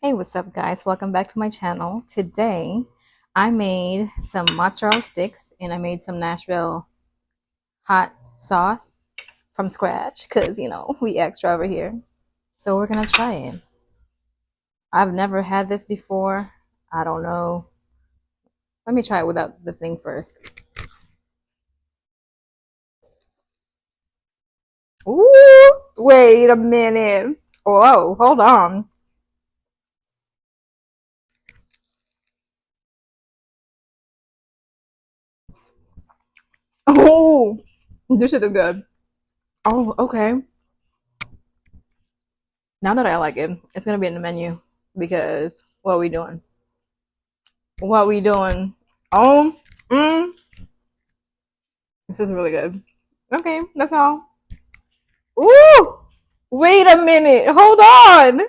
Hey, what's up, guys? Welcome back to my channel. Today, I made some mozzarella sticks and I made some Nashville hot sauce from scratch because, we extra over here. So we're gonna try it. I've never had this before. I don't know. Let me try it without the thing first. Ooh, wait a minute. Whoa, hold on. Oh, this shit is good. Oh, okay. Now that I like it, it's gonna be in the menu because what are we doing? What we doing? Oh, mm, this is really good. Okay, that's all. Ooh, wait a minute. Hold on.